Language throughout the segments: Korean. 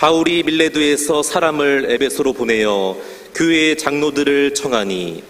바울이 밀레도에서 사람을 에베소로 보내어 교회의 장로들을 청하니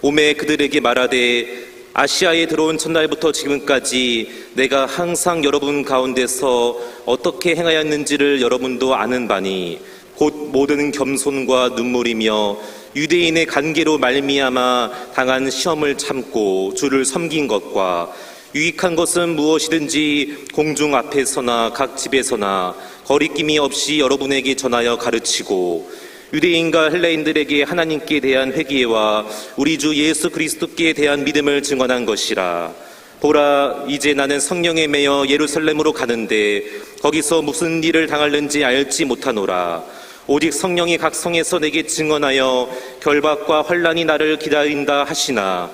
오매 그들에게 말하되 아시아에 들어온 첫날부터 지금까지 내가 항상 여러분 가운데서 어떻게 행하였는지를 여러분도 아는 바니 곧 모든 겸손과 눈물이며 유대인의 관계로 말미암아 당한 시험을 참고 주를 섬긴 것과 유익한 것은 무엇이든지 공중 앞에서나 각 집에서나 거리낌이 없이 여러분에게 전하여 가르치고 유대인과 헬라인들에게 하나님께 대한 회개와 우리 주 예수 그리스도께 대한 믿음을 증언한 것이라. 보라, 이제 나는 성령에 매여 예루살렘으로 가는데 거기서 무슨 일을 당할는지 알지 못하노라. 오직 성령이 각 성에서 내게 증언하여 결박과 환난이 나를 기다린다 하시나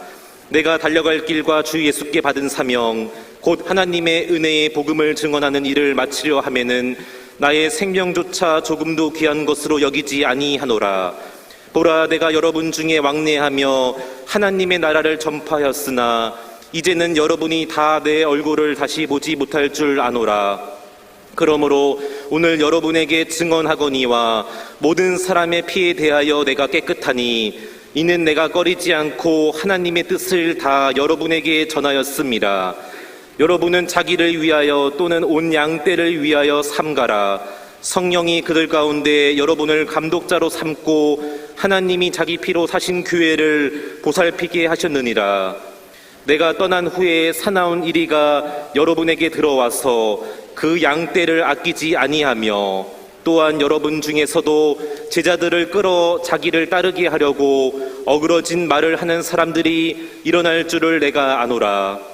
내가 달려갈 길과 주 예수께 받은 사명 곧 하나님의 은혜의 복음을 증언하는 일을 마치려 하면은 나의 생명조차 조금도 귀한 것으로 여기지 아니하노라. 보라, 내가 여러분 중에 왕래하며 하나님의 나라를 전파하였으나 이제는 여러분이 다 내 얼굴을 다시 보지 못할 줄 아노라. 그러므로 오늘 여러분에게 증언하거니와 모든 사람의 피에 대하여 내가 깨끗하니 이는 내가 꺼리지 않고 하나님의 뜻을 다 여러분에게 전하였습니다. 여러분은 자기를 위하여 또는 온 양떼를 위하여 삼가라. 성령이 그들 가운데 여러분을 감독자로 삼고 하나님이 자기 피로 사신 교회를 보살피게 하셨느니라. 내가 떠난 후에 사나운 이리가 여러분에게 들어와서 그 양떼를 아끼지 아니하며 또한 여러분 중에서도 제자들을 끌어 자기를 따르게 하려고 어그러진 말을 하는 사람들이 일어날 줄을 내가 아노라.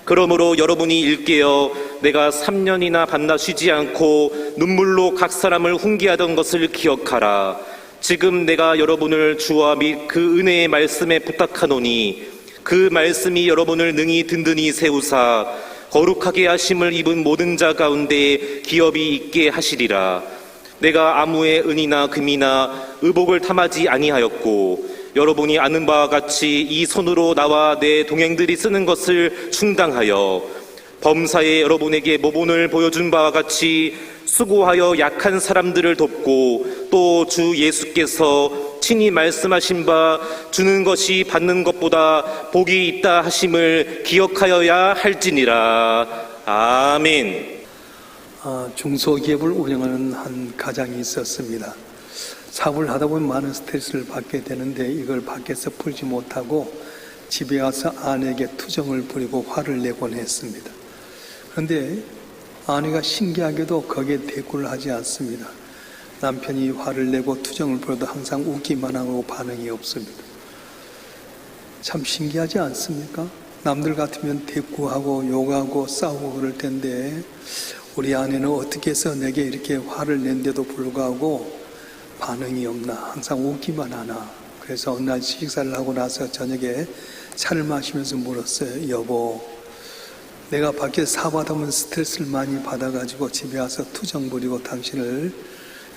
그러므로 여러분이 일깨어 내가 3년이나 반나 쉬지 않고 눈물로 각 사람을 훈계하던 것을 기억하라. 지금 내가 여러분을 주와 및 그 은혜의 말씀에 부탁하노니 그 말씀이 여러분을 능히 든든히 세우사 거룩하게 하심을 입은 모든 자 가운데 기업이 있게 하시리라. 내가 아무의 은이나 금이나 의복을 탐하지 아니하였고 여러분이 아는 바와 같이 이 손으로 나와 내 동행들이 쓰는 것을 충당하여 범사에 여러분에게 모본을 보여준 바와 같이 수고하여 약한 사람들을 돕고 또 주 예수께서 친히 말씀하신 바 주는 것이 받는 것보다 복이 있다 하심을 기억하여야 할지니라. 아멘. 중소기업을 운영하는 한 가장이 있었습니다. 사업을 하다 보면 많은 스트레스를 받게 되는데 이걸 밖에서 풀지 못하고 집에 와서 아내에게 투정을 부리고 화를 내곤 했습니다. 그런데 아내가 신기하게도 거기에 대꾸를 하지 않습니다. 남편이 화를 내고 투정을 부려도 항상 웃기만 하고 반응이 없습니다. 참 신기하지 않습니까? 남들 같으면 대꾸하고 욕하고 싸우고 그럴 텐데 우리 아내는 어떻게 해서 내게 이렇게 화를 낸데도 불구하고 반응이 없나, 항상 웃기만 하나. 그래서 어느 날 식사를 하고 나서 저녁에 차를 마시면서 물었어요. 여보, 내가 밖에서 사업하다 보면 스트레스를 많이 받아가지고 집에 와서 투정 부리고 당신을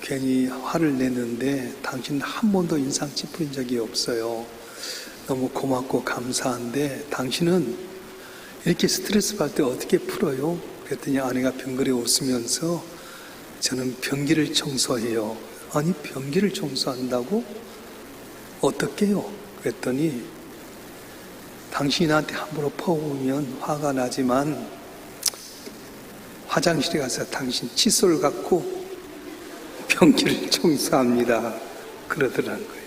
괜히 화를 냈는데 당신은 한 번도 인상 찌푸린 적이 없어요. 너무 고맙고 감사한데 당신은 이렇게 스트레스 받을 때 어떻게 풀어요? 그랬더니 아내가 병그레 웃으면서 저는 변기를 청소해요. 아니, 변기를 청소한다고? 어떻게 해요? 그랬더니 당신이 나한테 함부로 퍼부으면 화가 나지만 화장실에 가서 당신 칫솔 갖고 변기를 청소합니다. 그러더라는 거예요.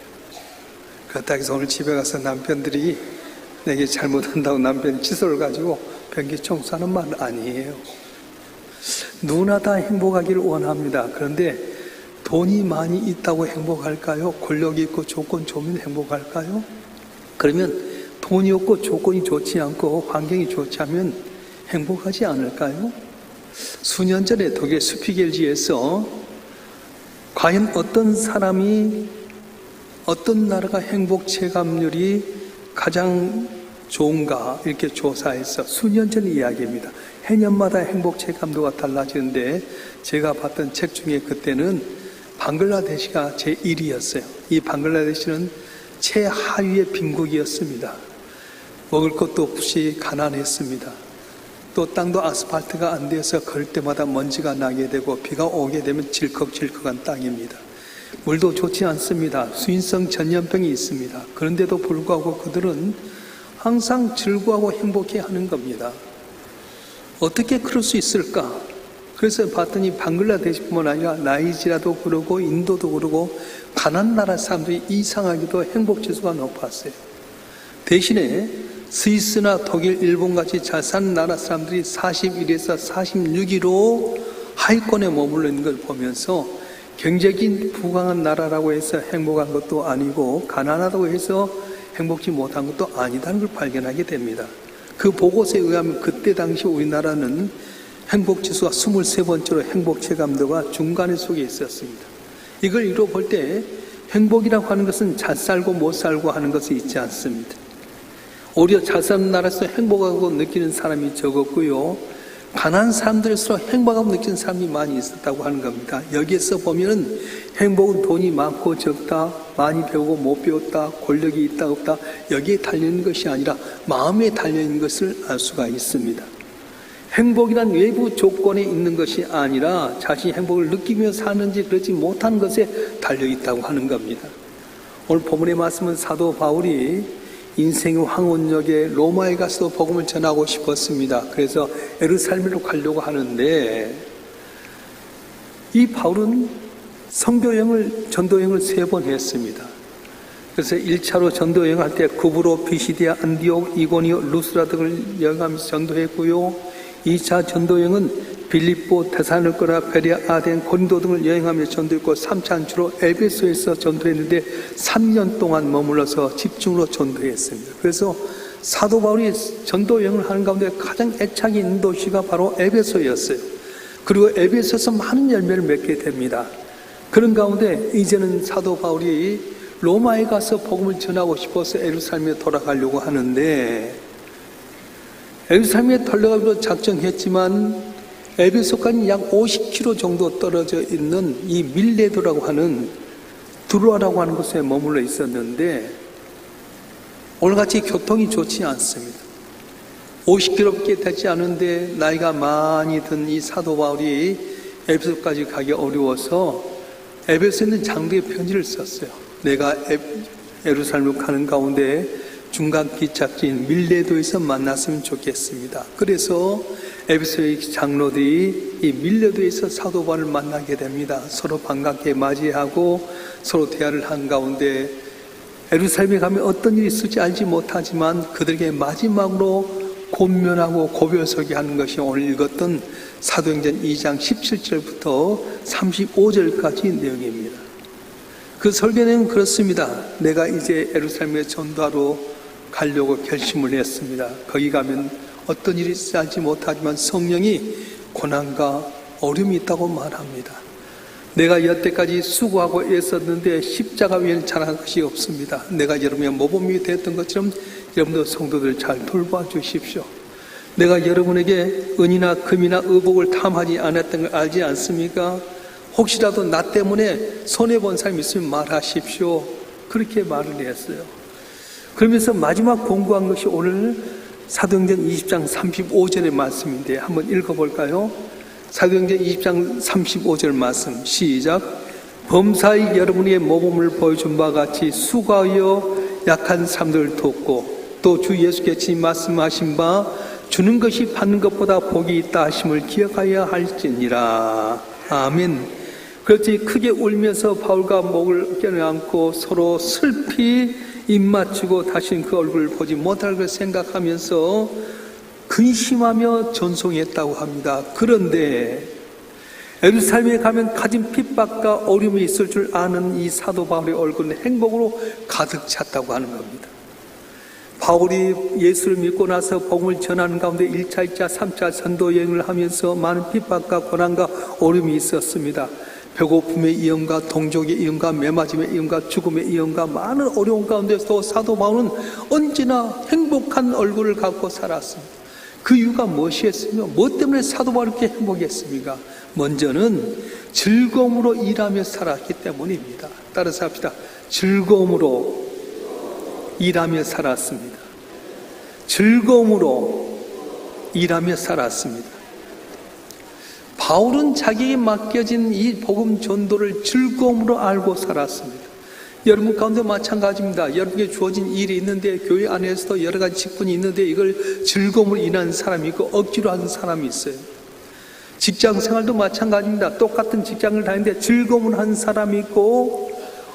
그렇다고 해서 오늘 집에 가서 남편들이 내게 잘못한다고 남편이 칫솔을 가지고 변기 청소하는 말 아니에요. 누구나 다 행복하기를 원합니다. 그런데 돈이 많이 있다고 행복할까요? 권력이 있고 조건 좋으면 행복할까요? 그러면 돈이 없고 조건이 좋지 않고 환경이 좋지 않으면 행복하지 않을까요? 수년 전에 독일 스피겔지에서 과연 어떤 사람이, 어떤 나라가 행복 체감률이 가장 좋은가 이렇게 조사해서 수년 전 이야기입니다. 해년마다 행복 체감도가 달라지는데 제가 봤던 책 중에 그때는 방글라데시가 제1위였어요. 이 방글라데시는 최하위의 빈국이었습니다. 먹을 것도 없이 가난했습니다. 또 땅도 아스팔트가 안 돼서 걸 때마다 먼지가 나게 되고 비가 오게 되면 질컥질컥한 땅입니다. 물도 좋지 않습니다. 수인성 전염병이 있습니다. 그런데도 불구하고 그들은 항상 즐거워하고 행복해하는 겁니다. 어떻게 그럴 수 있을까? 그래서 봤더니 방글라데시뿐만 아니라 나이지리아도 그러고 인도도 그러고 가난한 나라 사람들이 이상하게도 행복지수가 높았어요. 대신에 스위스나 독일, 일본같이 잘 사는 나라 사람들이 41에서 46위로 하위권에 머물러 있는 걸 보면서 경제적인 부강한 나라라고 해서 행복한 것도 아니고 가난하다고 해서 행복지 못한 것도 아니다는 걸 발견하게 됩니다. 그 보고서에 의하면 그때 당시 우리나라는 행복지수가 23번째로 행복체감도가 중간에 속에 있었습니다. 이걸 이루 볼 때 행복이라고 하는 것은 잘 살고 못 살고 하는 것이 있지 않습니다. 오히려 잘 사는 나라에서 행복하고 느끼는 사람이 적었고요. 가난한 사람들일수록 행복하고 느끼는 사람이 많이 있었다고 하는 겁니다. 여기에서 보면은 행복은 돈이 많고 적다, 많이 배우고 못 배웠다, 권력이 있다 없다 여기에 달려있는 것이 아니라 마음에 달려있는 것을 알 수가 있습니다. 행복이란 외부 조건에 있는 것이 아니라 자신이 행복을 느끼며 사는지 그렇지 못하는 것에 달려있다고 하는 겁니다. 오늘 본문의 말씀은 사도 바울이 인생의 황혼역에 로마에 가서도 복음을 전하고 싶었습니다. 그래서 예루살렘으로 가려고 하는데 이 바울은 전도여행을 3번 했습니다. 그래서 1차로 전도여행할 때 구브로, 비시디아, 안디옥, 이고니오, 루스라 등을 여행하면서 전도했고요. 2차 전도여행은 빌립보, 데살로니가, 베레아, 아덴, 고린도 등을 여행하면서 전도했고 3차 주로 에베소에서 전도했는데 3년 동안 머물러서 집중으로 전도했습니다. 그래서 사도 바울이 전도 여행을 하는 가운데 가장 애착이 있는 도시가 바로 에베소였어요. 그리고 에베소에서 많은 열매를 맺게 됩니다. 그런 가운데 이제는 사도 바울이 로마에 가서 복음을 전하고 싶어서 예루살렘에 돌아가려고 하는데 예루살렘에 돌아가기로 작정했지만 에베소까지 약 50km 정도 떨어져 있는 이 밀레도라고 하는 두로아라고 하는 곳에 머물러 있었는데 오늘같이 교통이 좋지 않습니다. 50km밖에 되지 않은데 나이가 많이 든 이 사도 바울이 에베소까지 가기 어려워서 에베소에 있는 장로에 편지를 썼어요. 내가 예루살렘으로 가는 가운데 중간 기착지인 밀레도에서 만났으면 좋겠습니다. 그래서 에베소의 장로들이 이 밀레도에서 사도 바울을 만나게 됩니다. 서로 반갑게 맞이하고 서로 대화를 한 가운데 예루살렘에 가면 어떤 일이 있을지 알지 못하지만 그들에게 마지막으로 권면하고 고별서기 하는 것이 오늘 읽었던 사도행전 2장 17절부터 35절까지 내용입니다. 그 설교 내용은 그렇습니다. 내가 이제 예루살렘에 전도하러 가려고 결심을 했습니다. 거기 가면 어떤 일이 있을지 알지 못하지만 성령이 고난과 어려움이 있다고 말합니다. 내가 여태까지 수고하고 애썼는데 십자가 위에는 잘한 것이 없습니다. 내가 여러분의 모범이 됐던 것처럼 여러분도 성도들 잘 돌봐주십시오. 내가 여러분에게 은이나 금이나 의복을 탐하지 않았던 걸 알지 않습니까? 혹시라도 나 때문에 손해본 사람이 있으면 말하십시오. 그렇게 말을 했어요. 그러면서 마지막 공부한 것이 오늘 사도행전 20장 35절의 말씀인데 한번 읽어볼까요? 사도행전 20장 35절 말씀 시작. 범사에 여러분의 모범을 보여준 바와 같이 수고하여 약한 사람들을 돕고 또 주 예수께서 말씀하신 바 주는 것이 받는 것보다 복이 있다 하심을 기억하여야 할지니라. 아멘. 그렇지 크게 울면서 바울과 목을 껴안고 서로 슬피 입 맞추고 다시는 그 얼굴을 보지 못할 걸 생각하면서 근심하며 전송했다고 합니다. 그런데 예루살렘에 가면 가진 핍박과 어려움이 있을 줄 아는 이 사도 바울의 얼굴은 행복으로 가득 찼다고 하는 겁니다. 바울이 예수를 믿고 나서 복음을 전하는 가운데 1차, 2차, 3차 전도 여행을 하면서 많은 핍박과 고난과 어려움이 있었습니다. 배고픔의 이염과 동족의 이염과 매맞음의 이염과 죽음의 이염과 많은 어려움 가운데서도 사도 바울은 언제나 행복한 얼굴을 갖고 살았습니다. 그 이유가 무엇이었습니까? 무엇 때문에 사도 바울이 이렇게 행복했습니까? 먼저는 즐거움으로 일하며 살았기 때문입니다. 따라서 합시다. 즐거움으로 일하며 살았습니다. 즐거움으로 일하며 살았습니다. 바울은 자기에게 맡겨진 이 복음 전도를 즐거움으로 알고 살았습니다. 여러분 가운데 마찬가지입니다. 여러분에게 주어진 일이 있는데 교회 안에서도 여러 가지 직분이 있는데 이걸 즐거움으로 일하는 사람이 있고 억지로 하는 사람이 있어요. 직장 생활도 마찬가지입니다. 똑같은 직장을 다니는데 즐거움을 하는 사람이 있고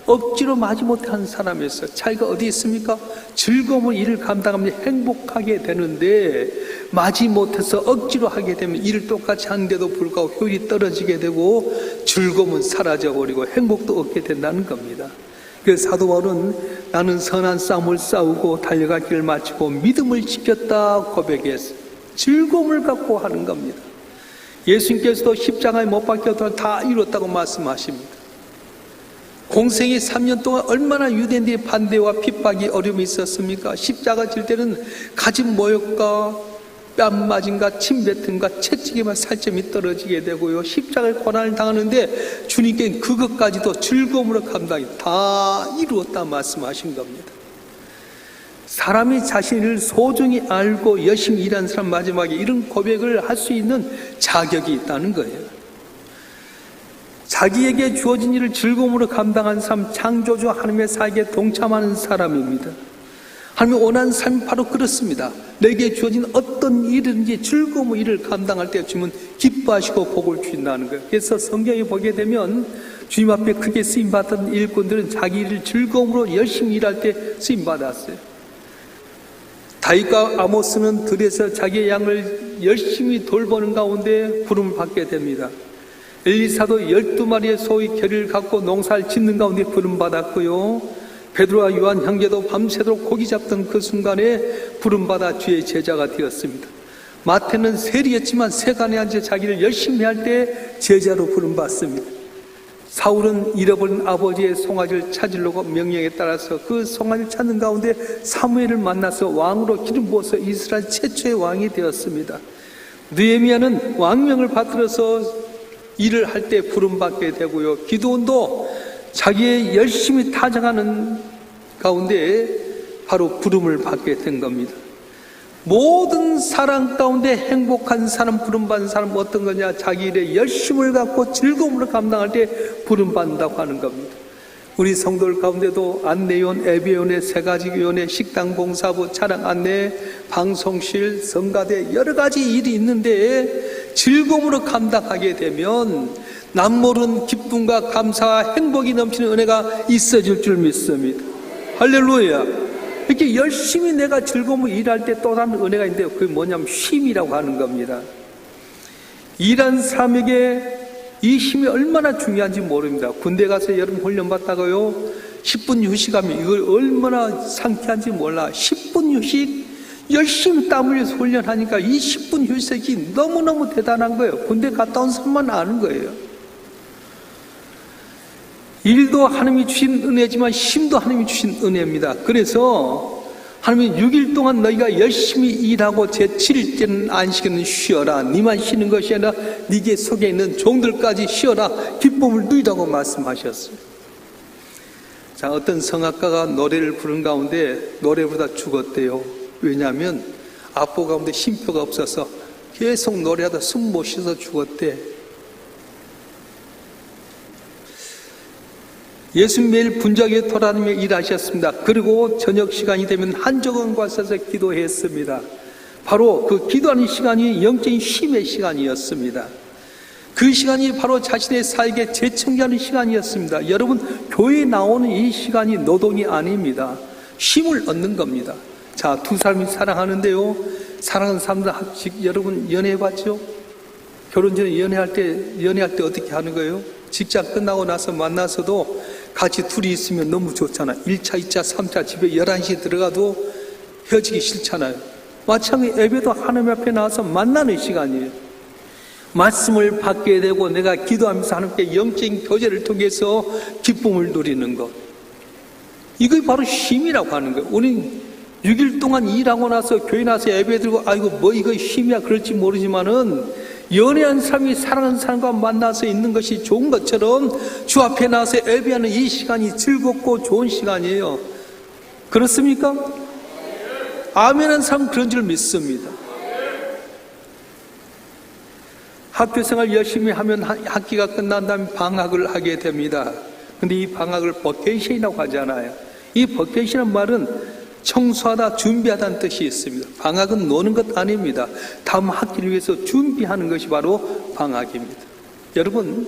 억지로 마지못해 하는 사람이 있어요. 차이가 어디 있습니까? 즐거움으로 일을 감당하면 행복하게 되는데 마지못해서 억지로 하게 되면 일을 똑같이 하는데도 불구하고 효율이 떨어지게 되고 즐거움은 사라져버리고 행복도 얻게 된다는 겁니다. 그래서 사도 바울은 나는 선한 싸움을 싸우고 달려갈 길을 마치고 믿음을 지켰다 고백했어요. 즐거움을 갖고 하는 겁니다. 예수님께서도 십자가에 못 박혀도 다 이뤘다고 말씀하십니다. 공생의 3년 동안 얼마나 유대인들의 반대와 핍박이 어려움이 있었습니까? 십자가 질 때는 가진 모욕과 뺨 맞음과 침 뱉음과 채찍에만 살점이 떨어지게 되고요. 십자가의 고난을 당하는데 주님께는 그것까지도 즐거움으로 감당이 다 이루었다 말씀하신 겁니다. 사람이 자신을 소중히 알고 열심히 일하는 사람 마지막에 이런 고백을 할 수 있는 자격이 있다는 거예요. 자기에게 주어진 일을 즐거움으로 감당한 사람, 창조주 하나님의 사역에 동참하는 사람입니다. 하나님이 원하는 삶이 바로 그렇습니다. 내게 주어진 어떤 일이든지 즐거움으로 일을 감당할 때 주님은 기뻐하시고 복을 주신다는 거예요. 그래서 성경에 보게 되면 주님 앞에 크게 쓰임받던 일꾼들은 자기 일을 즐거움으로 열심히 일할 때 쓰임받았어요. 다윗과 아모스는 들에서 자기의 양을 열심히 돌보는 가운데 부름을 받게 됩니다. 엘리사도 12마리의 소의 결의를 갖고 농사를 짓는 가운데 부름받았고요. 베드로와 요한 형제도 밤새도록 고기 잡던 그 순간에 부름받아 주의 제자가 되었습니다. 마태는 세리였지만 세간에 앉아 자기를 열심히 할 때 제자로 부름받습니다. 사울은 잃어버린 아버지의 송아지를 찾으려고 명령에 따라서 그 송아지를 찾는 가운데 사무엘을 만나서 왕으로 기름 부어서 이스라엘 최초의 왕이 되었습니다. 느헤미야는 왕명을 받들어서 일을 할 때 부름받게 되고요. 기드온도 자기의 열심히 타정하는 가운데 바로 부름을 받게 된 겁니다. 모든 사람 가운데 행복한 사람, 부름받는 사람은 어떤 거냐? 자기 일에 열심을 갖고 즐거움을 감당할 때 부름받는다고 하는 겁니다. 우리 성도들 가운데도 안내위원, 예배위원회, 세가지위원회, 식당 봉사부, 차량 안내, 방송실, 성가대 여러 가지 일이 있는데 즐거움으로 감당하게 되면 남모르는 기쁨과 감사와 행복이 넘치는 은혜가 있어질 줄 믿습니다. 할렐루야. 이렇게 열심히 내가 즐거움으로 일할 때 또 다른 은혜가 있는데 그게 뭐냐면 쉼이라고 하는 겁니다. 일하는 사람에게 이 쉼이 얼마나 중요한지 모릅니다. 군대 가서 여러분 훈련 받다가요 10분 휴식하면 이걸 얼마나 상쾌한지 몰라. 10분 휴식 열심히 땀 흘려서 훈련하니까 이 10분 휴식이 너무너무 대단한 거예요. 군대 갔다 온 사람만 아는 거예요. 일도 하나님이 주신 은혜지만 쉼도 하나님이 주신 은혜입니다. 그래서 하나님이 6일 동안 너희가 열심히 일하고 제7일째는 안식일은 쉬어라. 네만 쉬는 것이 아니라 네게 속에 있는 종들까지 쉬어라. 기쁨을 누리라고 말씀하셨어요. 자, 어떤 성악가가 노래를 부른 가운데 노래 부르다 죽었대요. 왜냐하면 앞보 가운데 쉼표가 없어서 계속 노래하다 숨 못 쉬어서 죽었대. 예수님 매일 분주하게 돌아다니며 일하셨습니다. 그리고 저녁 시간이 되면 한적원과 서서 기도했습니다. 바로 그 기도하는 시간이 영적인 쉼의 시간이었습니다. 그 시간이 바로 자신의 사역에 재청기하는 시간이었습니다. 여러분, 교회에 나오는 이 시간이 노동이 아닙니다. 쉼을 얻는 겁니다. 자, 두 사람이 사랑하는데요. 사랑하는 사람들 여러분 연애해봤죠? 결혼 전에 연애할 때 어떻게 하는 거예요? 직장 끝나고 나서 만나서도 같이 둘이 있으면 너무 좋잖아요. 1차, 2차, 3차 집에 11시에 들어가도 헤어지기 싫잖아요. 마찬가지 예배도 하나님 앞에 나와서 만나는 시간이에요. 말씀을 받게 되고 내가 기도하면서 하나님께 영적인 교제를 통해서 기쁨을 누리는 것. 이게 바로 쉼이라고 하는 거예요. 우리는 6일 동안 일하고 나서 교회 나서 예배 드리고 아이고 뭐 이거 쉼이야 그럴지 모르지만은 연애한 사람이 사랑하는 사람과 만나서 있는 것이 좋은 것처럼 주 앞에 나와서 예배하는 이 시간이 즐겁고 좋은 시간이에요. 그렇습니까? 아멘한 사람 그런 줄 믿습니다. 학교생활 열심히 하면 학기가 끝난 다음에 방학을 하게 됩니다. 근데 이 방학을 버케이션이라고 하잖아요. 이 버케이션이라는 말은 청소하다, 준비하다는 뜻이 있습니다. 방학은 노는 것 아닙니다. 다음 학기를 위해서 준비하는 것이 바로 방학입니다. 여러분,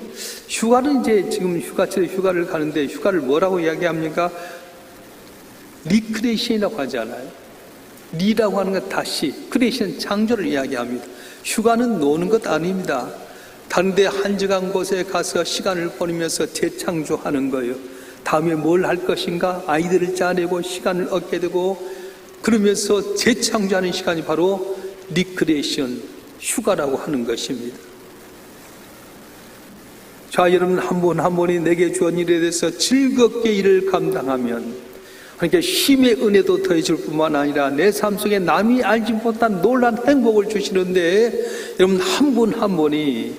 휴가는 이제 지금 휴가철에 휴가를 가는데 휴가를 뭐라고 이야기합니까? 리크레이션이라고 하잖아요. 리라고 하는 건 다시, 크레이션 창조를 이야기합니다. 휴가는 노는 것 아닙니다. 다른 데 한적한 곳에 가서 시간을 보내면서 재창조하는 거예요. 다음에 뭘 할 것인가 아이디어를 짜내고 시간을 얻게 되고 그러면서 재창조하는 시간이 바로 리크레이션, 휴가라고 하는 것입니다. 자, 여러분 한 분 한 분이 내게 주은 일에 대해서 즐겁게 일을 감당하면 그러니까 힘의 은혜도 더해질 뿐만 아니라 내 삶 속에 남이 알지 못한 놀라운 행복을 주시는데 여러분 한 분 한 분이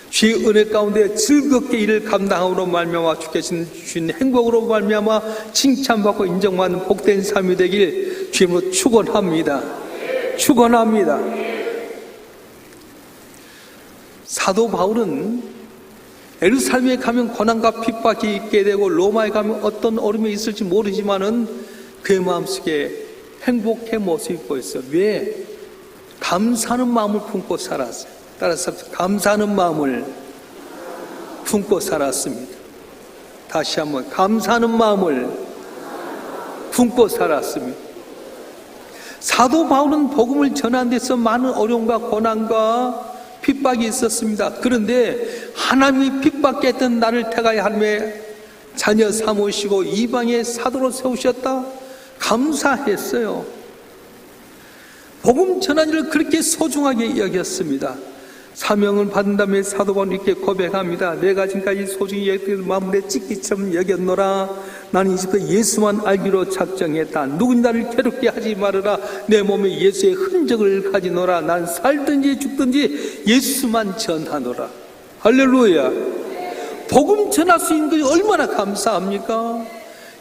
주의 은혜 가운데 즐겁게 일을 감당함으로 말미암아 주신 행복으로 말미암아 칭찬받고 인정받는 복된 삶이 되길 주님으로 축원합니다. 축원합니다. 사도 바울은 예루살렘에 가면 고난과 핍박이 있게 되고 로마에 가면 어떤 어려움이 있을지 모르지만은 그의 마음속에 행복의 모습이 보였어요. 왜? 감사하는 마음을 품고 살았어요. 따라서 감사하는 마음을 품고 살았습니다. 다시 한번 감사하는 마음을 품고 살았습니다. 사도 바울은 복음을 전하는 데서 많은 어려움과 고난과 핍박이 있었습니다. 그런데 하나님이 핍박했던 나를 택하여 하나님의 자녀 삼으시고 이방의 사도로 세우셨다? 감사했어요. 복음 전하는 일을 그렇게 소중하게 여겼습니다. 사명을 받은 다음에 사도 바울은 이렇게 고백합니다. 내가 지금까지 소중히 여겼던 마음에 찢기처럼 여겼노라. 나는 이제부터 예수만 알기로 작정했다. 누구니 나를 괴롭게 하지 말아라. 내 몸에 예수의 흔적을 가지노라. 난 살든지 죽든지 예수만 전하노라. 할렐루야. 복음 전할 수 있는 것이 얼마나 감사합니까?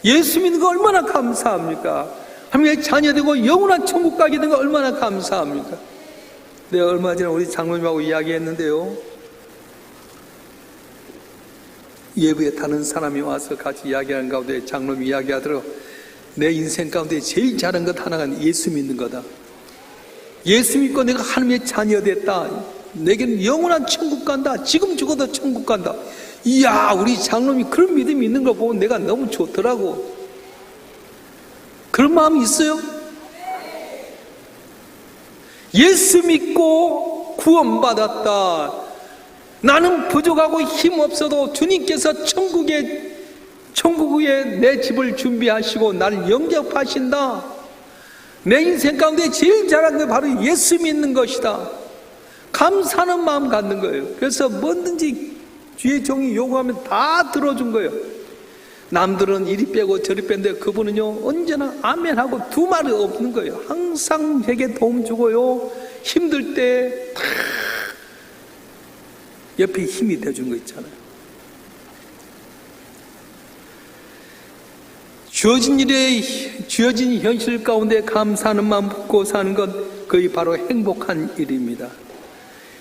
예수 믿는 거 얼마나 감사합니까? 하나님의 자녀되고 영원한 천국 가게 된 거 얼마나 감사합니까? 내가 얼마 전에 우리 장로님하고 이야기했는데요. 예부에 타는 사람이 와서 같이 이야기하는 가운데 장로님이 이야기하더라고. 내 인생 가운데 제일 잘한 것 하나가 예수 믿는 거다. 예수 믿고 내가 하나님의 자녀 됐다. 내게는 영원한 천국 간다. 지금 죽어도 천국 간다. 이야, 우리 장로님이 그런 믿음이 있는 걸 보고 내가 너무 좋더라고. 그런 마음이 있어요? 예수 믿고 구원받았다. 나는 부족하고 힘없어도 주님께서 천국에 내 집을 준비하시고 나를 영접하신다. 내 인생 가운데 제일 잘한 게 바로 예수 믿는 것이다. 감사하는 마음 갖는 거예요. 그래서 뭐든지 주의 종이 요구하면 다 들어준 거예요. 남들은 이리 빼고 저리 뺀데 그분은요 언제나 아멘하고 두 말이 없는 거예요. 항상 제게 도움 주고요. 힘들 때 다 옆에 힘이 돼준 거 있잖아요. 주어진 현실 가운데 감사하는 마음 품고 사는 것 거의 바로 행복한 일입니다.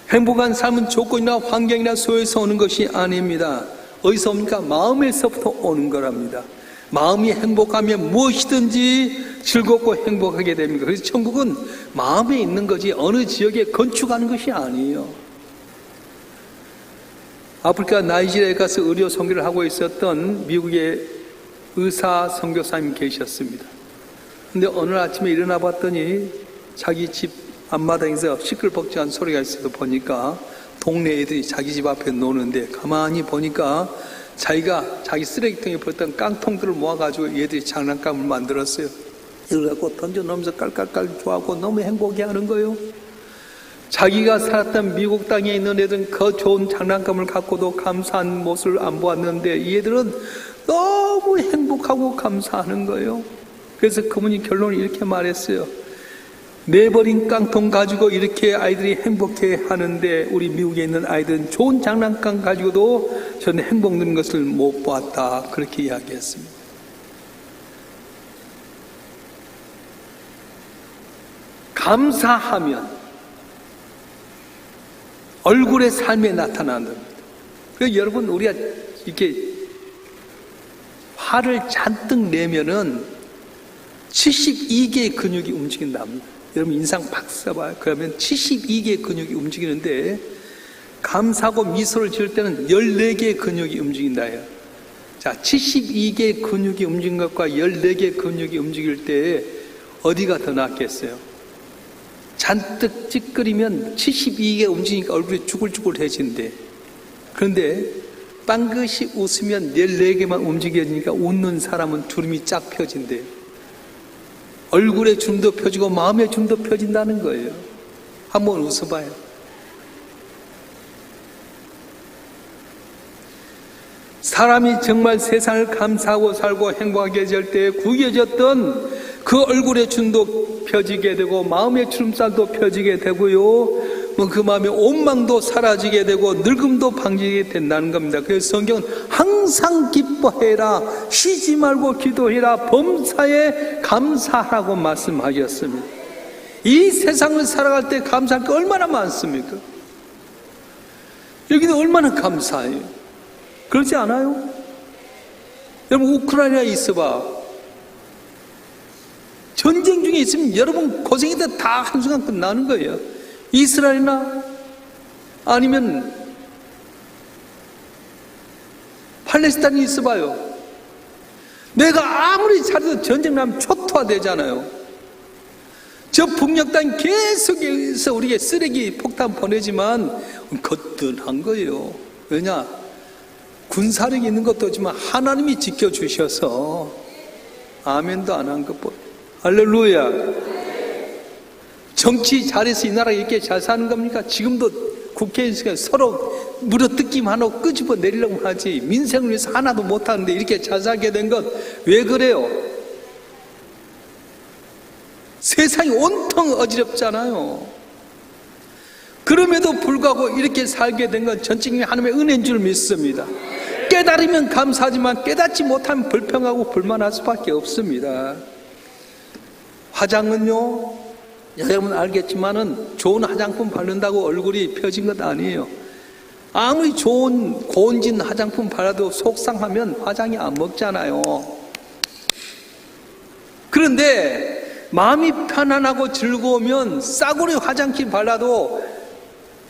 행복한 삶은 조건이나 환경이나 소에서 오는 것이 아닙니다. 어디서 옵니까? 마음에서부터 오는 거랍니다. 마음이 행복하면 무엇이든지 즐겁고 행복하게 됩니다. 그래서 천국은 마음에 있는 거지 어느 지역에 건축하는 것이 아니에요. 아프리카 나이지리아에 가서 의료 선교를 하고 있었던 미국의 의사 선교사님이 계셨습니다. 근데 어느 아침에 일어나 봤더니 자기 집 앞마당에서 시끌벅적한 소리가 있어서 보니까 동네 애들이 자기 집 앞에 노는데 가만히 보니까 자기가 자기 쓰레기통에 버렸던 깡통들을 모아가지고 얘들이 장난감을 만들었어요. 이걸 갖고 던져놓으면서 깔깔깔 좋아하고 너무 행복해하는 거예요. 자기가 살았던 미국 땅에 있는 애들은 그 좋은 장난감을 갖고도 감사한 모습을 안 보았는데 이 애들은 너무 행복하고 감사하는 거예요. 그래서 그분이 결론을 이렇게 말했어요. 내버린 깡통 가지고 이렇게 아이들이 행복해 하는데 우리 미국에 있는 아이들은 좋은 장난감 가지고도 저는 행복 누리는 것을 못 보았다. 그렇게 이야기했습니다. 감사하면 얼굴의 삶에 나타나는 겁니다. 그래서 여러분, 우리가 이렇게 화를 잔뜩 내면은 72개의 근육이 움직인답니다. 여러분 인상 팍 써봐요. 그러면 72개의 근육이 움직이는데, 감사하고 미소를 지을 때는 14개의 근육이 움직인다요. 자, 72개의 근육이 움직인 것과 14개의 근육이 움직일 때 어디가 더 낫겠어요? 잔뜩 찌끄리면 72개 움직이니까 얼굴이 쭈글쭈글해진대. 그런데 빵긋이 웃으면 14개만 움직여지니까 웃는 사람은 주름이 쫙 펴진대요. 얼굴에 주름도 펴지고 마음의 주름도 펴진다는 거예요. 한번 웃어봐요. 사람이 정말 세상을 감사하고 살고 행복하게 될 때 구겨졌던 그 얼굴의 주름도 펴지게 되고 마음의 주름살도 펴지게 되고요. 그 마음의 원망도 사라지게 되고 늙음도 방지게 된다는 겁니다. 그래서 성경은 항상 기뻐해라, 쉬지 말고 기도해라, 범사에 감사하라고 말씀하셨습니다. 이 세상을 살아갈 때 감사할 게 얼마나 많습니까? 여기는 얼마나 감사해요. 그렇지 않아요? 여러분 우크라이나에 있어봐. 전쟁 중에 있으면 여러분 고생이 다 한순간 끝나는 거예요. 이스라엘이나 아니면 팔레스타인이 있어봐요. 내가 아무리 잘해도 전쟁 나면 초토화되잖아요. 저 북녘 땅 계속해서 우리가 쓰레기 폭탄 보내지만 거뜬한 거예요. 왜냐? 군사력이 있는 것도 없지만 하나님이 지켜주셔서 아멘도 안 한 것뿐. 할렐루야. 정치 잘해서 이 나라가 이렇게 잘 사는 겁니까? 지금도 국회에서 서로 물어뜯기만 하고 끄집어 내리려고 하지 민생을 위해서 하나도 못하는데 이렇게 잘 살게 된 것 왜 그래요? 세상이 온통 어지럽잖아요. 그럼에도 불구하고 이렇게 살게 된 건 전적인 하나님의 은혜인 줄 믿습니다. 깨달으면 감사하지만 깨닫지 못하면 불평하고 불만할 수밖에 없습니다. 화장은요, 여러분 알겠지만은 좋은 화장품 바른다고 얼굴이 펴진 것 아니에요. 아무리 좋은 고온진 화장품 발라도 속상하면 화장이 안 먹잖아요. 그런데 마음이 편안하고 즐거우면 싸구려 화장품 발라도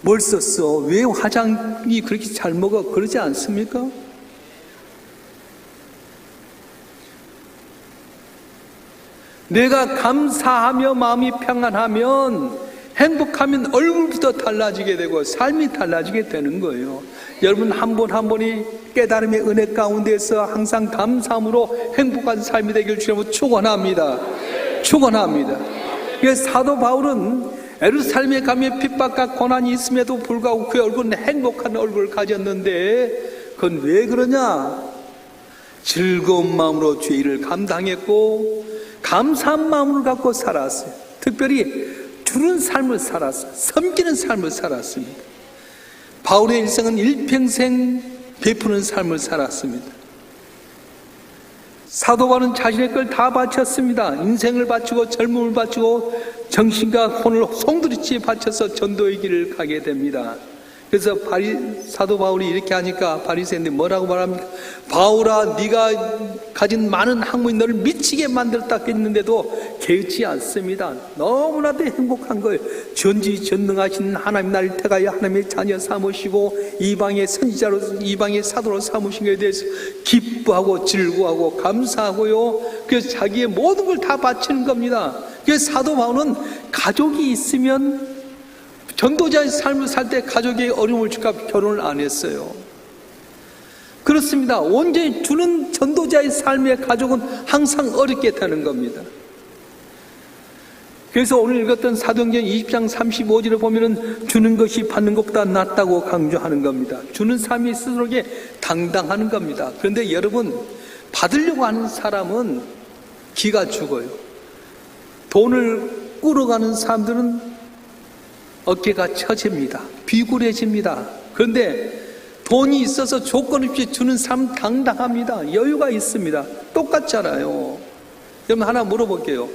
뭘 썼어? 왜 화장이 그렇게 잘 먹어? 그러지 않습니까? 내가 감사하며 마음이 평안하면 행복하면 얼굴부터 달라지게 되고 삶이 달라지게 되는 거예요. 여러분 한 분 한 분이 깨달음의 은혜 가운데서 항상 감사함으로 행복한 삶이 되길 주님으로 축원합니다. 축원합니다. 그래서 사도 바울은 예루살렘에 가면 핍박과 고난이 있음에도 불구하고 그의 얼굴은 행복한 얼굴을 가졌는데 그건 왜 그러냐? 즐거운 마음으로 죄를 감당했고 감사한 마음을 갖고 살았어요. 특별히 주는 삶을 살았어요. 섬기는 삶을 살았습니다. 바울의 일생은 일평생 베푸는 삶을 살았습니다. 사도 바울은 자신의 걸 다 바쳤습니다. 인생을 바치고 젊음을 바치고 정신과 혼을 송두리째 바쳐서 전도의 길을 가게 됩니다. 그래서 사도 바울이 이렇게 하니까 바리새인들이 뭐라고 말합니까? 바울아, 네가 가진 많은 학문이 너를 미치게 만들었다 했는데도 개의치 않습니다. 너무나도 행복한 거예요. 전지전능하신 하나님 나를 택하여 하나님의 자녀 삼으시고 이방의 선지자로 이방의 사도로 삼으신 것에 대해서 기뻐하고 즐거워하고 감사하고요. 그래서 자기의 모든 걸 다 바치는 겁니다. 그래서 사도 바울은 가족이 있으면 전도자의 삶을 살 때 가족에게 어려움을 줄까 결혼을 안 했어요. 그렇습니다. 온전히 주는 전도자의 삶의 가족은 항상 어렵게 되는 겁니다. 그래서 오늘 읽었던 사도행전 20장 35절에 보면은 주는 것이 받는 것보다 낫다고 강조하는 겁니다. 주는 삶이 스스로에게 당당하는 겁니다. 그런데 여러분, 받으려고 하는 사람은 기가 죽어요. 돈을 꾸러가는 사람들은 어깨가 처집니다. 비굴해집니다. 그런데 돈이 있어서 조건 없이 주는 삶 당당합니다. 여유가 있습니다. 똑같잖아요. 여러분 하나 물어볼게요.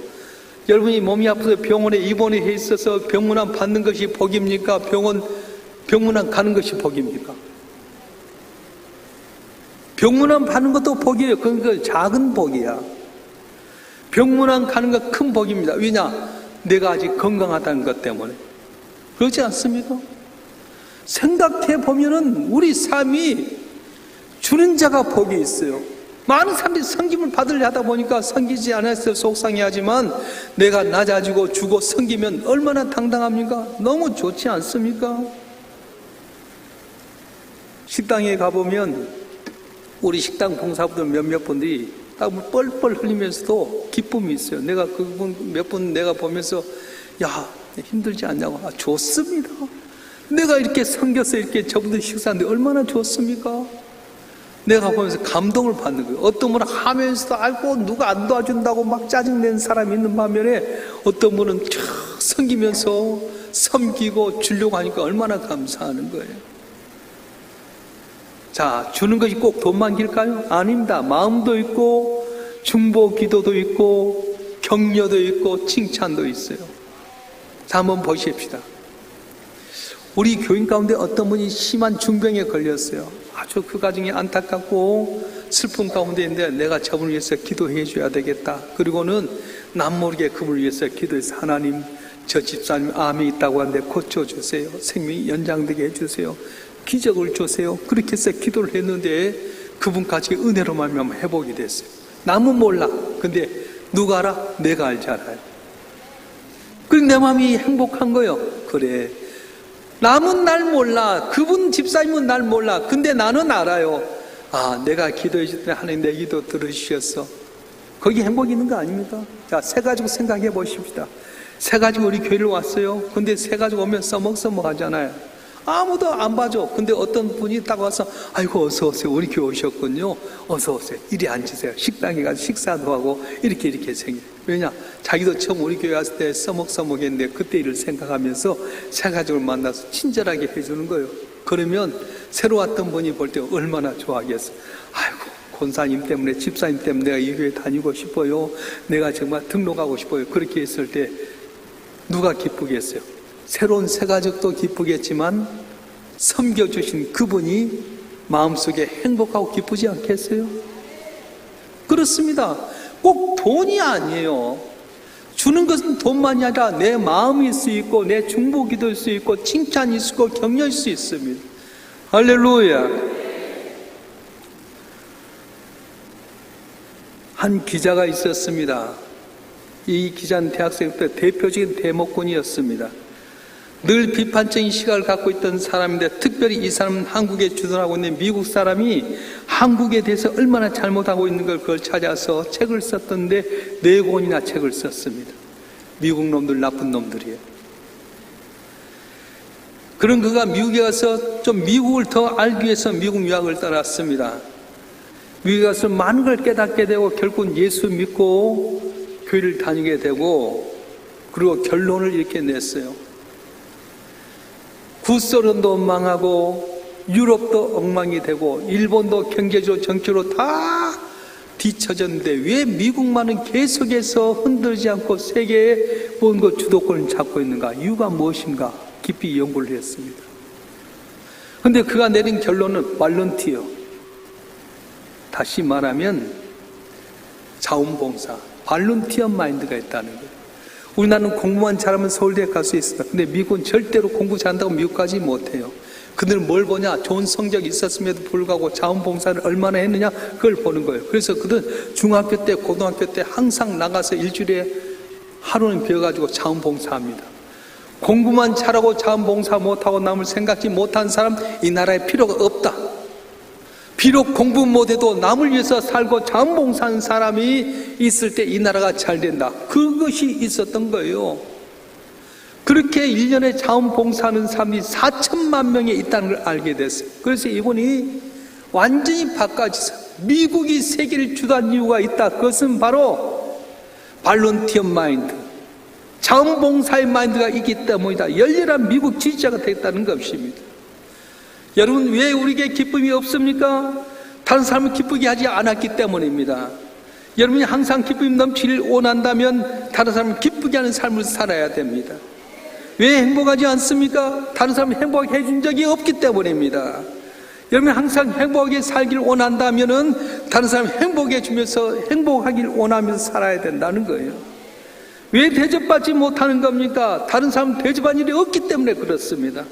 여러분이 몸이 아파서 병원에 입원해 있어서 병문안 받는 것이 복입니까? 병원 병문안 가는 것이 복입니까? 병문안 가는 것도 복이에요. 그건 그 작은 복이야. 병문안 가는 거 큰 복입니다. 왜냐? 내가 아직 건강하다는 것 때문에. 그렇지 않습니까? 생각해 보면은 우리 삶이 주는 자가 복이 있어요. 많은 사람들이 섬김을 받으려 하다 보니까 섬기지 않았을 때 속상해하지만 내가 낮아지고 주고 섬기면 얼마나 당당합니까? 너무 좋지 않습니까? 식당에 가보면 우리 식당 봉사분들 몇몇 분들이 땀을 뻘뻘 흘리면서도 기쁨이 있어요. 내가 그분 몇 분 내가 보면서 야 힘들지 않냐고. 좋습니다. 내가 이렇게 섬겨서 이렇게 저분들 식사하는데 얼마나 좋습니까? 내가 보면서 감동을 받는 거예요. 어떤 분은 하면서도 아이고 누가 안 도와준다고 막 짜증내는 사람이 있는 반면에 어떤 분은 쫙 섬기면서 섬기고 주려고 하니까 얼마나 감사하는 거예요. 자, 주는 것이 꼭 돈만 길까요? 아닙니다. 마음도 있고 중보 기도도 있고 격려도 있고 칭찬도 있어요. 자, 한번 보십시다. 우리 교인 가운데 어떤 분이 심한 중병에 걸렸어요. 아주 그 가정이 안타깝고 슬픈 가운데인데 내가 저분을 위해서 기도해 줘야 되겠다. 그리고는 남모르게 그분을 위해서 기도해서 하나님 저 집사님 암이 있다고 하는데 고쳐주세요. 생명이 연장되게 해주세요. 기적을 주세요. 그렇게 해서 기도를 했는데 그분까지 은혜로 말미암아 회복이 됐어요. 남은 몰라. 근데 누가 알아? 내가 알잖아요. 그리고 내 마음이 행복한 거예요. 그래. 남은 날 몰라. 그분 집사님은 날 몰라. 근데 나는 알아요. 아, 내가 기도해 줄 때 하나님 내 기도 들으셨어. 거기 행복이 있는 거 아닙니까? 자, 새 가지고 생각해 보십시다. 새 가지고 우리 교회를 왔어요. 근데 새 가지고 오면 써먹써먹 하잖아요. 아무도 안 봐줘. 근데 어떤 분이 딱 와서 아이고 어서 오세요. 우리 교회 오셨군요. 어서 오세요. 이리 앉으세요. 식당에 가서 식사도 하고 이렇게 생겨요. 왜냐? 자기도 처음 우리 교회 왔을 때 써먹써먹했는데 그때 일을 생각하면서 새 가족을 만나서 친절하게 해주는 거예요. 그러면 새로 왔던 분이 볼 때 얼마나 좋아하겠어. 아이고 권사님 때문에 집사님 때문에 내가 이 교회 다니고 싶어요. 내가 정말 등록하고 싶어요. 그렇게 했을 때 누가 기쁘겠어요? 새로운 새 가족도 기쁘겠지만 섬겨주신 그분이 마음속에 행복하고 기쁘지 않겠어요? 그렇습니다. 꼭 돈이 아니에요. 주는 것은 돈만이 아니라 내 마음일 수 있고 내 중보기도일 수 있고 칭찬일 수 있고 격려일 수 있습니다. 할렐루야. 한 기자가 있었습니다. 이 기자는 대학생 때 대표적인 대목군이었습니다. 늘 비판적인 시각을 갖고 있던 사람인데 특별히 이 사람은 한국에 주둔하고 있는 미국 사람이 한국에 대해서 얼마나 잘못하고 있는 걸 그걸 찾아서 책을 썼던데 4권이나 책을 썼습니다. 미국 놈들 나쁜 놈들이에요. 그런 그가 미국에 가서 좀 미국을 더 알기 위해서 미국 유학을 떠났습니다. 미국에 가서 많은 걸 깨닫게 되고 결국은 예수 믿고 교회를 다니게 되고 그리고 결론을 이렇게 냈어요. 구소련도 망하고 유럽도 엉망이 되고 일본도 경제적으로 정치로 다 뒤처졌는데 왜 미국만은 계속해서 흔들지 않고 세계의 모든 것 주도권을 잡고 있는가? 이유가 무엇인가? 깊이 연구를 했습니다. 그런데 그가 내린 결론은 발런티어. 다시 말하면 자원봉사, 발런티어 마인드가 있다는 거예요. 우리나라는 공부만 잘하면 서울대에 갈 수 있습니다. 근데 미국은 절대로 공부 잘한다고 미국 가지 못해요. 그들은 뭘 보냐? 좋은 성적이 있었음에도 불구하고 자원봉사를 얼마나 했느냐? 그걸 보는 거예요. 그래서 그들은 중학교 때, 고등학교 때 항상 나가서 일주일에 하루는 비워가지고 자원봉사합니다. 공부만 잘하고 자원봉사 못하고 남을 생각지 못한 사람 이 나라에 필요가 없다. 비록 공부 못해도 남을 위해서 살고 자원봉사하는 사람이 있을 때 이 나라가 잘 된다. 그것이 있었던 거예요. 그렇게 1년에 자원봉사하는 사람이 4천만 명이 있다는 걸 알게 됐어요. 그래서 이분이 완전히 바꿔져서 미국이 세계를 주도한 이유가 있다. 그것은 바로 발런티어 마인드, 자원봉사의 마인드가 있기 때문이다. 열렬한 미국 지지자가 됐다는 것입니다. 여러분 왜 우리에게 기쁨이 없습니까? 다른 사람을 기쁘게 하지 않았기 때문입니다. 여러분이 항상 기쁨이 넘치길 원한다면 다른 사람을 기쁘게 하는 삶을 살아야 됩니다. 왜 행복하지 않습니까? 다른 사람 행복하게 해준 적이 없기 때문입니다. 여러분 항상 행복하게 살길 원한다면은 다른 사람 행복해 주면서 행복하길 원하면서 살아야 된다는 거예요. 왜 대접받지 못하는 겁니까? 다른 사람 대접한 일이 없기 때문에 그렇습니다.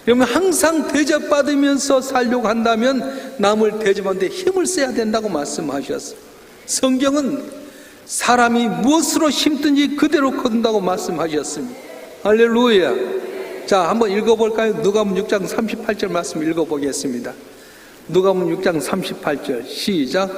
여러분 항상 대접받으면서 살려고 한다면 남을 대접하는 데 힘을 써야 된다고 말씀하셨어요. 성경은 사람이 무엇으로 심든지 그대로 거둔다고 말씀하셨습니다. 할렐루야. 자, 한번 읽어볼까요? 누가복음 6장 38절 말씀 읽어보겠습니다. 누가복음 6장 38절 시작.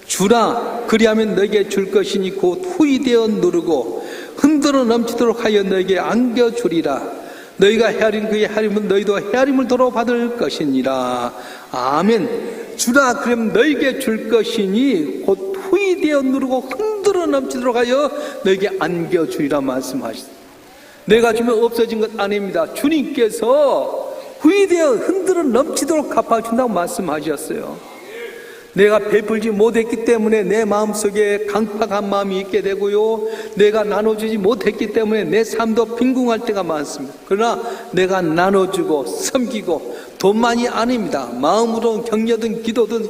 주라 그리하면 너에게 줄 것이니 곧 후이되어 누르고 흔들어 넘치도록 하여 너에게 안겨주리라. 너희가 헤아린 그의 헤아림은 너희도 헤아림을 도로 받을 것이니라. 아멘. 주라 그럼 너희에게 줄 것이니 곧 후이되어 누르고 흔들어 넘치도록 하여 너희에게 안겨주리라 말씀하셨습니다. 내가 주면 없어진 것 아닙니다. 주님께서 후이되어 흔들어 넘치도록 갚아준다고 말씀하셨어요. 내가 베풀지 못했기 때문에 내 마음속에 강팍한 마음이 있게 되고요, 내가 나눠주지 못했기 때문에 내 삶도 빈궁할 때가 많습니다. 그러나 내가 나눠주고 섬기고 돈만이 아닙니다. 마음으로 격려든 기도든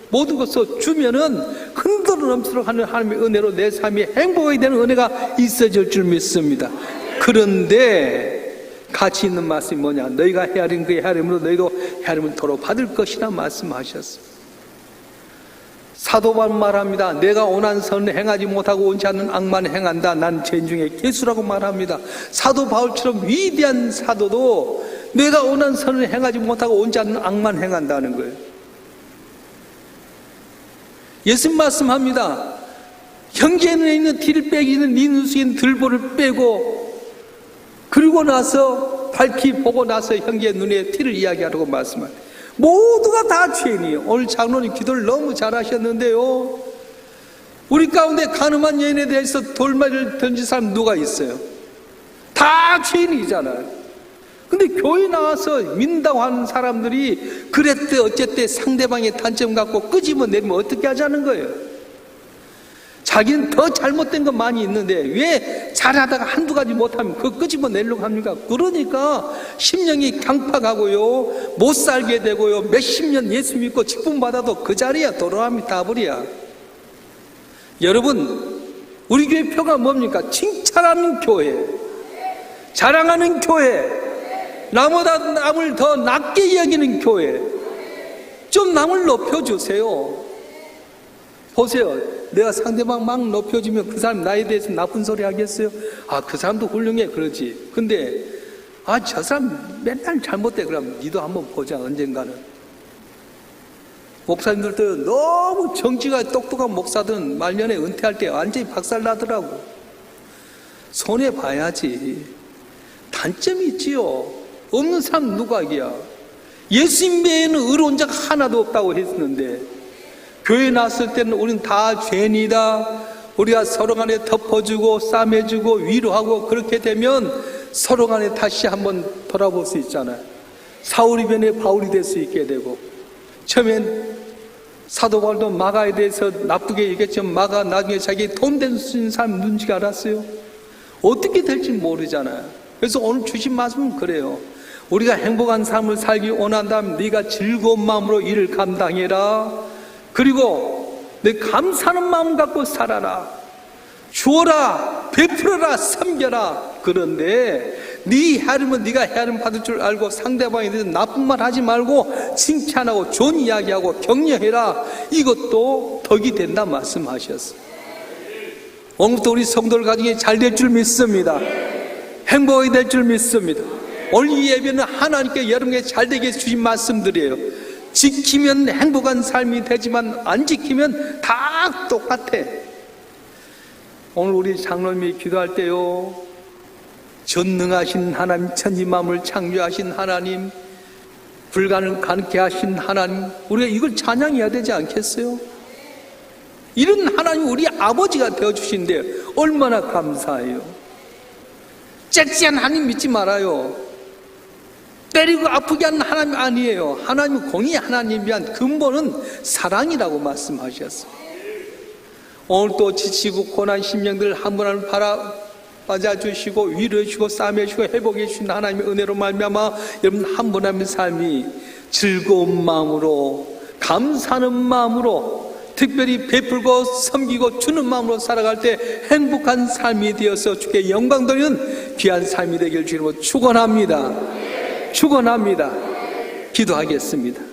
모든 것을 주면은 흔들어 넘치도록 하는 하나님의 은혜로 내 삶이 행복하게 되는 은혜가 있어질 줄 믿습니다. 그런데 가치 있는 말씀이 뭐냐? 너희가 헤아린 그의 헤아림으로 너희도 헤아림을 도로 받을 것이라 말씀하셨습니다. 사도 바울은 말합니다. 내가 원한 선을 행하지 못하고 원치 않는 악만 행한다. 난 죄인 중에 괴수라고 말합니다. 사도 바울처럼 위대한 사도도 내가 원한 선을 행하지 못하고 원치 않는 악만 행한다는 거예요. 예수님 말씀합니다. 형제 눈에 있는 티를 빼기는 네 눈속에 있는 들보를 빼고 그리고 나서 밝히 보고 나서 형제 눈에 티를 이야기하라고 말씀합니다. 모두가 다 죄인이에요. 오늘 장로님 기도를 너무 잘하셨는데요, 우리 가운데 가늠한 여인에 대해서 돌말을 던진 사람 누가 있어요? 다 죄인이잖아요. 근데 교회 나와서 믿는다고 하는 사람들이 그랬대 어쨌대 상대방의 단점 갖고 끄집어내면 어떻게 하자는 거예요? 자기는 더 잘못된 건 많이 있는데 왜 잘하다가 한두 가지 못하면 그거 끄집어내려고 합니까? 그러니까 심령이 강팍하고요, 못 살게 되고요, 몇십 년 예수 믿고 직분 받아도 그 자리야 도로함이 다불이야. 여러분, 우리 교회 표가 뭡니까? 칭찬하는 교회, 자랑하는 교회, 나보다 남을 더 낮게 여기는 교회. 좀 남을 높여주세요. 보세요. 내가 상대방 막 높여주면 그 사람 나에 대해서 나쁜 소리 하겠어요? 아, 그 사람도 훌륭해 그러지. 근데 아, 저 사람 맨날 잘못돼. 그럼 니도 한번 보자 언젠가는. 목사님들도 너무 정치가 똑똑한 목사들은 말년에 은퇴할 때 완전히 박살나더라고. 손해봐야지. 단점이 있지요. 없는 사람 누가 이기야. 예수님 외에는 의로운 자가 하나도 없다고 했었는데 교회 나왔을 때는 우리는 다 죄인이다. 우리가 서로 간에 덮어주고 싸매주고 위로하고 그렇게 되면 서로 간에 다시 한번 돌아볼 수 있잖아요. 사울이 변해 바울이 될 수 있게 되고, 처음엔 사도 바울도 마가에 대해서 나쁘게 얘기했지만 마가 나중에 자기 돈 될 수 있는 사람 눈치가 알았어요. 어떻게 될지 모르잖아요. 그래서 오늘 주신 말씀은 그래요. 우리가 행복한 삶을 살기 원한다면 네가 즐거운 마음으로 일을 감당해라. 그리고 내 감사하는 마음 갖고 살아라. 주어라, 베풀어라, 섬겨라. 그런데 네 헤아림은 네가 헤아림 받을 줄 알고 상대방에 대해서 나쁜 말 하지 말고 칭찬하고 좋은 이야기하고 격려해라. 이것도 덕이 된다 말씀하셨어요. 오늘부터 우리 성도들 가정이 잘 될 줄 믿습니다. 행복하게 될 줄 믿습니다. 오늘 이 예배는 하나님께 여러분에게 잘 되게 주신 말씀들이에요. 지키면 행복한 삶이 되지만 안 지키면 다 똑같아. 오늘 우리 장로님이 기도할 때요, 전능하신 하나님, 천지만물을 창조하신 하나님, 불가능을 가능케 하신 하나님, 우리가 이걸 찬양해야 되지 않겠어요? 이런 하나님 우리 아버지가 되어주신데 얼마나 감사해요. 잭시한 하나님 믿지 말아요. 때리고 아프게 하는 하나님 아니에요. 하나님은 공의 하나님에 대한 근본은 사랑이라고 말씀하셨어요. 오늘 또 지치고 고난 심령들 한 분 한 분 맞아주시고 위로해 주시고 싸매 주시고 회복해 주신 하나님의 은혜로 말미암아 여러분 한 분 한 분의 삶이 즐거운 마음으로 감사하는 마음으로 특별히 베풀고 섬기고 주는 마음으로 살아갈 때 행복한 삶이 되어서 주께 영광 돌리는 귀한 삶이 되길 주님으로 축원합니다. 축원합니다. 기도하겠습니다.